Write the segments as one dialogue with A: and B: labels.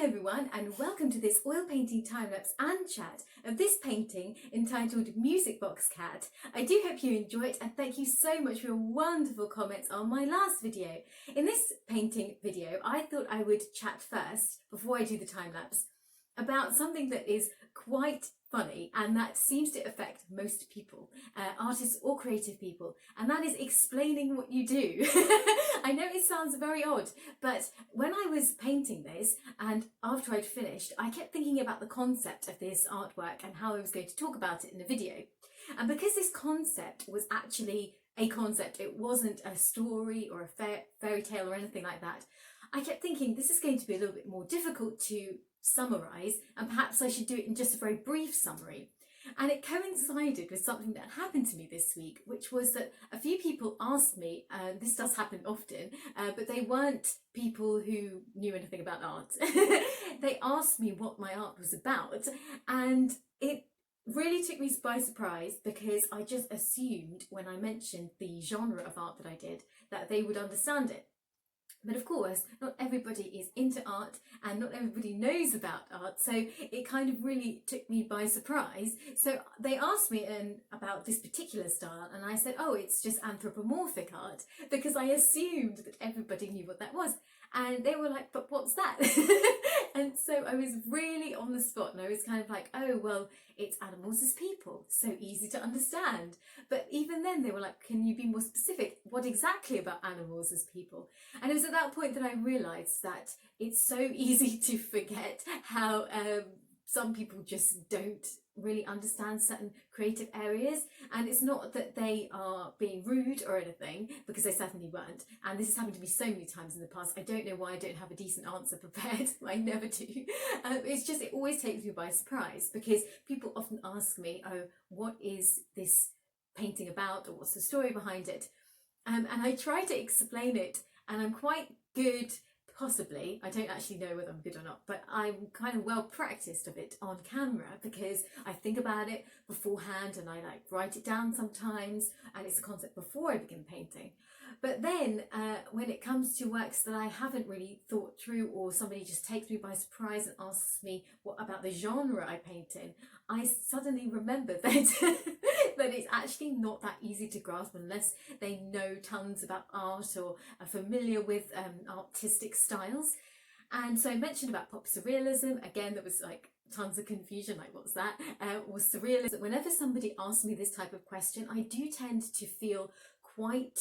A: everyone, and welcome to this oil painting time-lapse and chat of this painting entitled Music Box Cat. I do hope you enjoy it, and thank you so much for your wonderful comments on my last video. In this painting video, I thought I would chat first, before I do the time-lapse, about something that is quite funny and that seems to affect most people, artists or creative people, and that is explaining what you do. I know it sounds very odd, but when I was painting this and after I'd finished, I kept thinking about the concept of this artwork and how I was going to talk about it in a video. And because this concept was actually a concept, it wasn't a story or a fairy tale or anything like that, I kept thinking this is going to be a little bit more difficult to summarise, and perhaps I should do it in just a very brief summary. And it coincided with something that happened to me this week, which was that a few people asked me, and this does happen often, but they weren't people who knew anything about art. They asked me what my art was about, and it really took me by surprise because I just assumed when I mentioned the genre of art that I did that they would understand it. But of course, not everybody is into art and not everybody knows about art, so it kind of really took me by surprise. So they asked me about this particular style, and I said, oh, it's just anthropomorphic art, because I assumed that everybody knew what that was. And they were like, but what's that? And so I was really on the spot, and I was kind of like, oh, well, it's animals as people, so easy to understand. But even then they were like, can you be more specific? What exactly about animals as people? And it was at that point that I realised that it's so easy to forget how some people just don't really understand certain creative areas, and it's not that they are being rude or anything, because they certainly weren't, and this has happened to me so many times in the past. I don't know why I don't have a decent answer prepared. I never do. It's just, it always takes me by surprise, because people often ask me, oh, what is this painting about, or what's the story behind it? And I try to explain it, and I'm quite good. Possibly, I don't actually know whether I'm good or not, but I'm kind of well practiced of it on camera, because I think about it beforehand and I like write it down sometimes, and it's a concept before I begin painting. But then when it comes to works that I haven't really thought through, or somebody just takes me by surprise and asks me what about the genre I paint in, I suddenly remember that that it's actually not that easy to grasp unless they know tons about art or are familiar with artistic styles. And so I mentioned about pop surrealism. Again, there was like tons of confusion, like what's that? Or surrealism. Whenever somebody asks me this type of question, I do tend to feel quite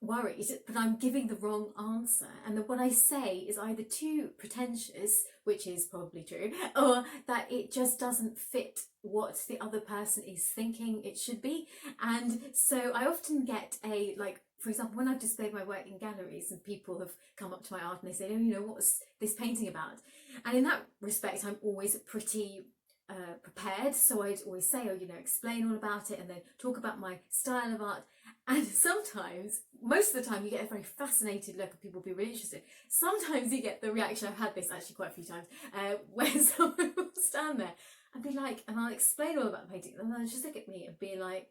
A: worried that I'm giving the wrong answer, and that what I say is either too pretentious, which is probably true, or that it just doesn't fit what the other person is thinking it should be. And so I often get a, like, for example, when I've displayed my work in galleries and people have come up to my art and they say, oh, you know, what's this painting about? And in that respect, I'm always pretty prepared, so I'd always say, oh, you know, explain all about it and then talk about my style of art. And sometimes, most of the time, you get a very fascinated look and people will be really interested. Sometimes you get the reaction, I've had this actually quite a few times, where someone will stand there and be like, and I'll explain all about the painting, and they'll just look at me and be like,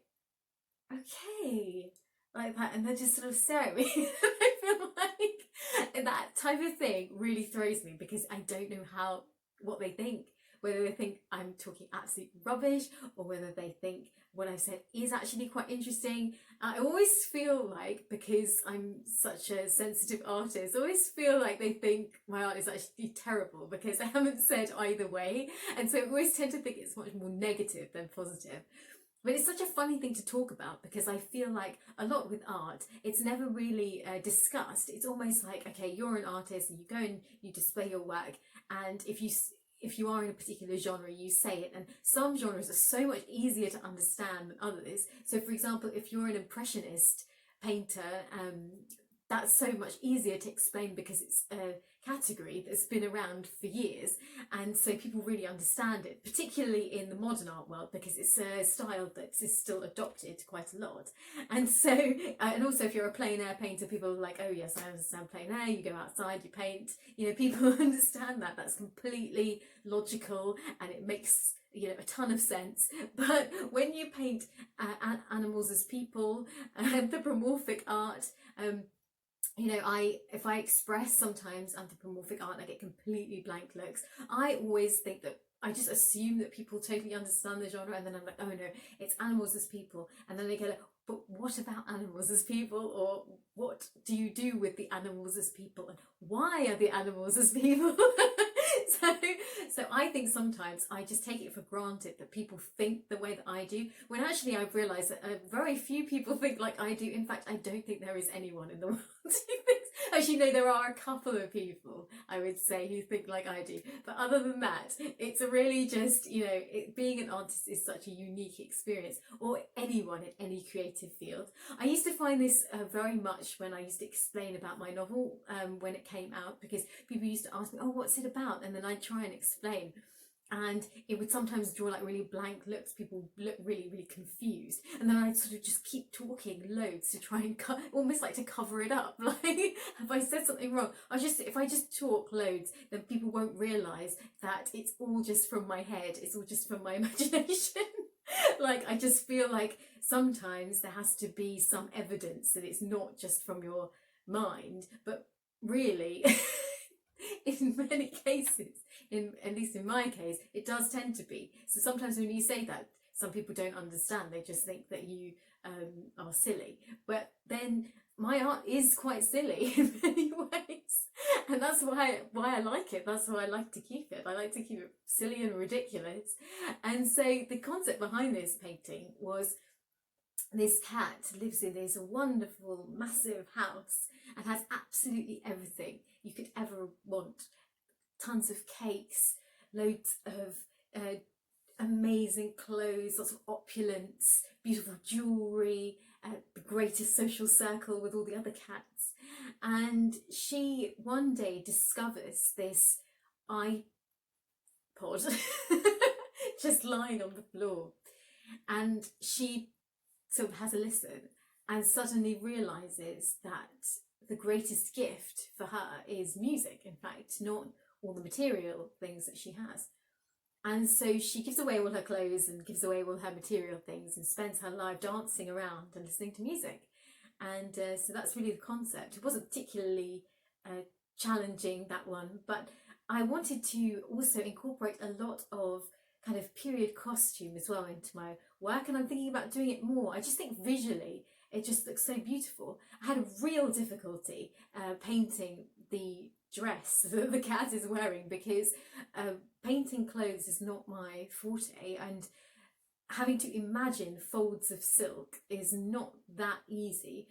A: okay, like that, and they'll just sort of stare at me. I feel like that type of thing really throws me, because I don't know what they think. Whether they think I'm talking absolute rubbish, or whether they think what I've said is actually quite interesting. I always feel like, because I'm such a sensitive artist, I always feel like they think my art is actually terrible because I haven't said either way. And so I always tend to think it's much more negative than positive. But it's such a funny thing to talk about, because I feel like a lot with art, it's never really discussed. It's almost like, okay, you're an artist and you go and you display your work, and if you are in a particular genre, you say it, and some genres are so much easier to understand than others. So for example, if you're an impressionist painter, that's so much easier to explain because it's a category that's been around for years, and so people really understand it, particularly in the modern art world, because it's a style that is still adopted quite a lot. And so and also, if you're a plein air painter, people are like, oh yes, I understand plein air, you go outside, you paint, you know, people understand that. That's completely logical and it makes, you know, a ton of sense. But when you paint animals as people, anthropomorphic art, you know, if I express sometimes anthropomorphic art, I get completely blank looks. I always think that I just assume that people totally understand the genre, and then I'm like, oh no, it's animals as people. And then they go, but what about animals as people? Or what do you do with the animals as people? And why are the animals as people? So I think sometimes I just take it for granted that people think the way that I do, when actually I've realised that very few people think like I do. In fact, I don't think there is anyone in the world who thinks. Actually, no, there are a couple of people, I would say, who think like I do. But other than that, it's really just, you know, being an artist is such a unique experience, or anyone in any creative field. I used to find this very much when I used to explain about my novel when it came out, because people used to ask me, oh, what's it about? And then I'd try and explain. And it would sometimes draw like really blank looks. People look really, really confused. And then I'd sort of just keep talking loads to try and almost like to cover it up. Like if I said something wrong, if I just talk loads, then people won't realise that it's all just from my head. It's all just from my imagination. Like I just feel like sometimes there has to be some evidence that it's not just from your mind, but really in many cases, at least in my case, it does tend to be. So sometimes when you say that, some people don't understand. They just think that you are silly. But then my art is quite silly in many ways, and that's why I like it. That's why I like to keep it. I like to keep it silly and ridiculous. And so the concept behind this painting was, this cat lives in this wonderful massive house and has absolutely everything you could ever want. Tons of cakes, loads of amazing clothes, lots of opulence, beautiful jewellery, the greatest social circle with all the other cats. And she one day discovers this iPod just lying on the floor, and she sort of has a listen and suddenly realises that the greatest gift for her is music, in fact, not all the material things that she has. And so she gives away all her clothes and gives away all her material things and spends her life dancing around and listening to music. And so that's really the concept. It wasn't particularly challenging, that one, but I wanted to also incorporate a lot of kind of period costume as well into my work, and I'm thinking about doing it more. I just think visually it just looks so beautiful. I had a real difficulty painting the dress that the cat is wearing, because painting clothes is not my forte, and having to imagine folds of silk is not that easy,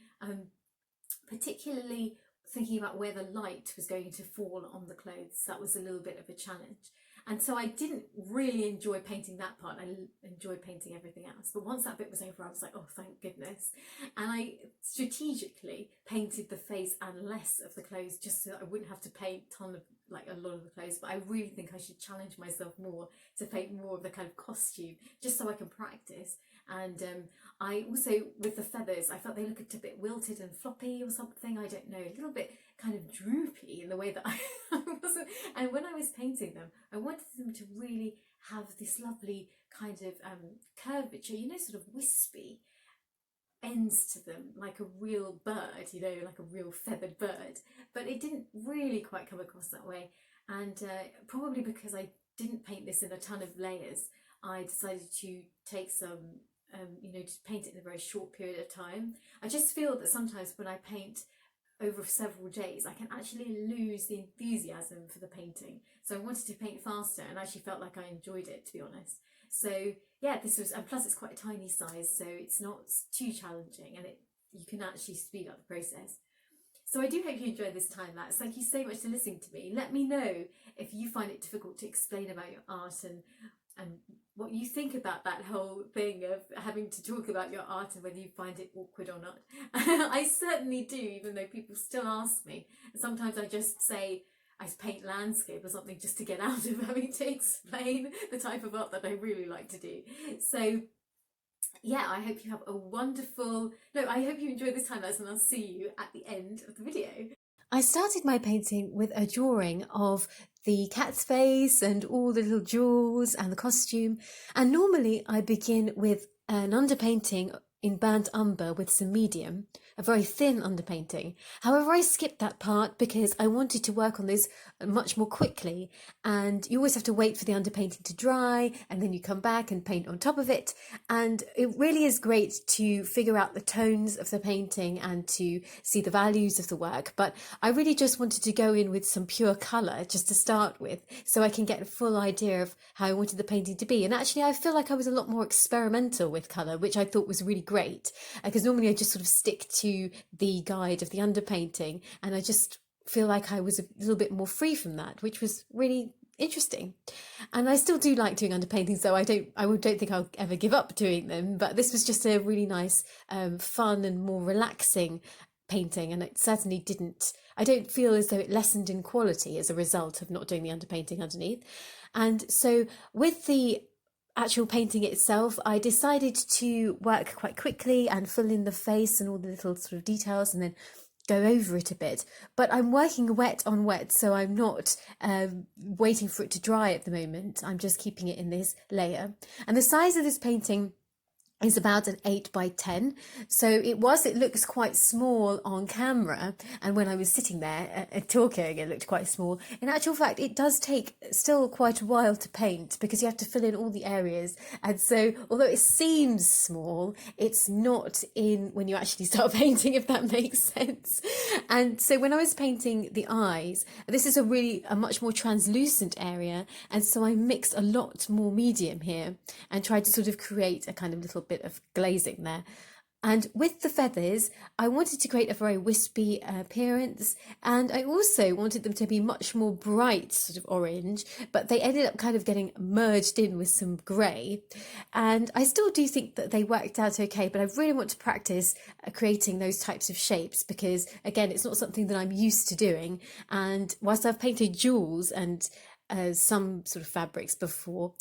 A: particularly thinking about where the light was going to fall on the clothes. That was a little bit of a challenge. And so I didn't really enjoy painting that part. I enjoyed painting everything else. But once that bit was over, I was like, oh, thank goodness. And I strategically painted the face and less of the clothes, just so that I wouldn't have to paint a lot of the clothes. But I really think I should challenge myself more to paint more of the kind of costume, just so I can practice. And I also, with the feathers, I felt they looked a bit wilted and floppy or something, I don't know, a little bit kind of droopy in the way that I wasn't. And when I was painting them, I wanted them to really have this lovely kind of curvature, you know, sort of wispy ends to them, like a real bird, you know, like a real feathered bird. But it didn't really quite come across that way. And probably because I didn't paint this in a ton of layers, I decided to take some you know, to paint it in a very short period of time. I just feel that sometimes when I paint over several days, I can actually lose the enthusiasm for the painting. So I wanted to paint faster, and actually felt like I enjoyed it, to be honest. So yeah, this was, and plus it's quite a tiny size, so it's not too challenging, and you can actually speed up the process. So I do hope you enjoyed this time lapse. Thank you so much for listening to me. Let me know if you find it difficult to explain about your art, and what you think about that whole thing of having to talk about your art, and whether you find it awkward or not. I certainly do, even though people still ask me. And sometimes I just say I paint landscape or something, just to get out of having to explain the type of art that I really like to do. So yeah, I hope you have a wonderful, I hope you enjoy this time lapse, and I'll see you at the end of the video. I started my painting with a drawing of the cat's face and all the little jewels and the costume, and normally I begin with an underpainting in burnt umber with some medium, a very thin underpainting. However, I skipped that part because I wanted to work on this much more quickly, and you always have to wait for the underpainting to dry and then you come back and paint on top of it. And it really is great to figure out the tones of the painting and to see the values of the work. But I really just wanted to go in with some pure colour just to start with, so I can get a full idea of how I wanted the painting to be. And actually I feel like I was a lot more experimental with colour, which I thought was really great, because normally I just sort of stick to the guide of the underpainting, and I just feel like I was a little bit more free from that, which was really interesting. And I still do like doing underpaintings, though I don't think I'll ever give up doing them, but this was just a really nice fun and more relaxing painting, and it certainly didn't, I don't feel as though it lessened in quality as a result of not doing the underpainting underneath. And so with the actual painting itself, I decided to work quite quickly and fill in the face and all the little sort of details and then go over it a bit. But I'm working wet on wet, so I'm not waiting for it to dry at the moment. I'm just keeping it in this layer. And the size of this painting is about an 8 by 10. So it looks quite small on camera, and when I was sitting there talking, it looked quite small. In actual fact, it does take still quite a while to paint because you have to fill in all the areas, and so although it seems small, it's not in when you actually start painting, if that makes sense. And so when I was painting the eyes, this is a much more translucent area, and so I mixed a lot more medium here and tried to sort of create a kind of little bit of glazing there. And with the feathers, I wanted to create a very wispy appearance, and I also wanted them to be much more bright, sort of orange, but they ended up kind of getting merged in with some grey. And I still do think that they worked out okay, but I really want to practice creating those types of shapes because, again, it's not something that I'm used to doing. And whilst I've painted jewels and some sort of fabrics before,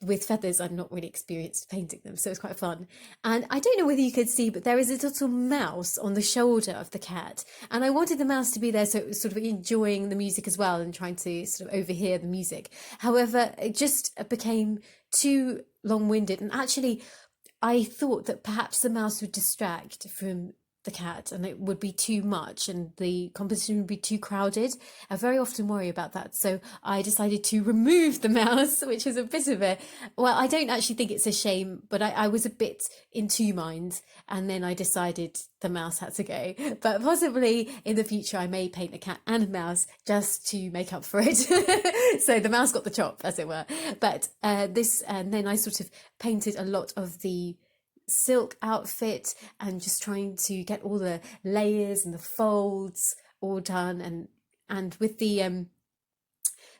A: with feathers, I'm not really experienced painting them, so it's quite fun. And I don't know whether you could see, but there is a little mouse on the shoulder of the cat, and I wanted the mouse to be there so it was sort of enjoying the music as well and trying to sort of overhear the music. However, it just became too long-winded, and actually I thought that perhaps the mouse would distract from the cat and it would be too much and the composition would be too crowded. I very often worry about that, so I decided to remove the mouse, which is a bit of a, well, I don't actually think it's a shame, but I was a bit in two minds, and then I decided the mouse had to go. But possibly in the future I may paint a cat and a mouse just to make up for it. So the mouse got the chop, as it were. But and then I sort of painted a lot of the silk outfit and just trying to get all the layers and the folds all done, and with the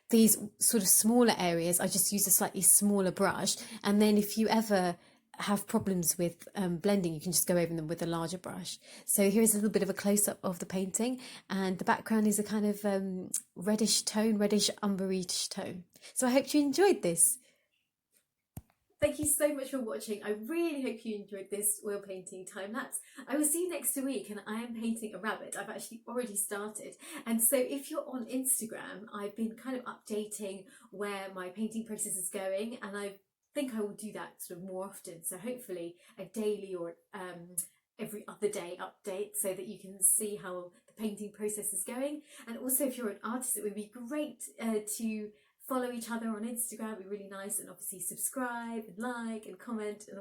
A: these sort of smaller areas I just use a slightly smaller brush, and then if you ever have problems with blending, you can just go over them with a larger brush. So here's a little bit of a close-up of the painting, and the background is a kind of reddish umberish tone. So I hope you enjoyed this. Thank you so much for watching. I really hope you enjoyed this oil painting time lapse. I will see you next week, and I am painting a rabbit. I've actually already started. And so if you're on Instagram, I've been kind of updating where my painting process is going, and I think I will do that sort of more often. So hopefully a daily or every other day update so that you can see how the painting process is going. And also if you're an artist, it would be great to follow each other on Instagram. It'd be really nice, and obviously subscribe and like and comment and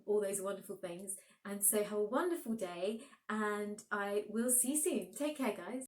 A: all those wonderful things. And so have a wonderful day, and I will see you soon. Take care, guys.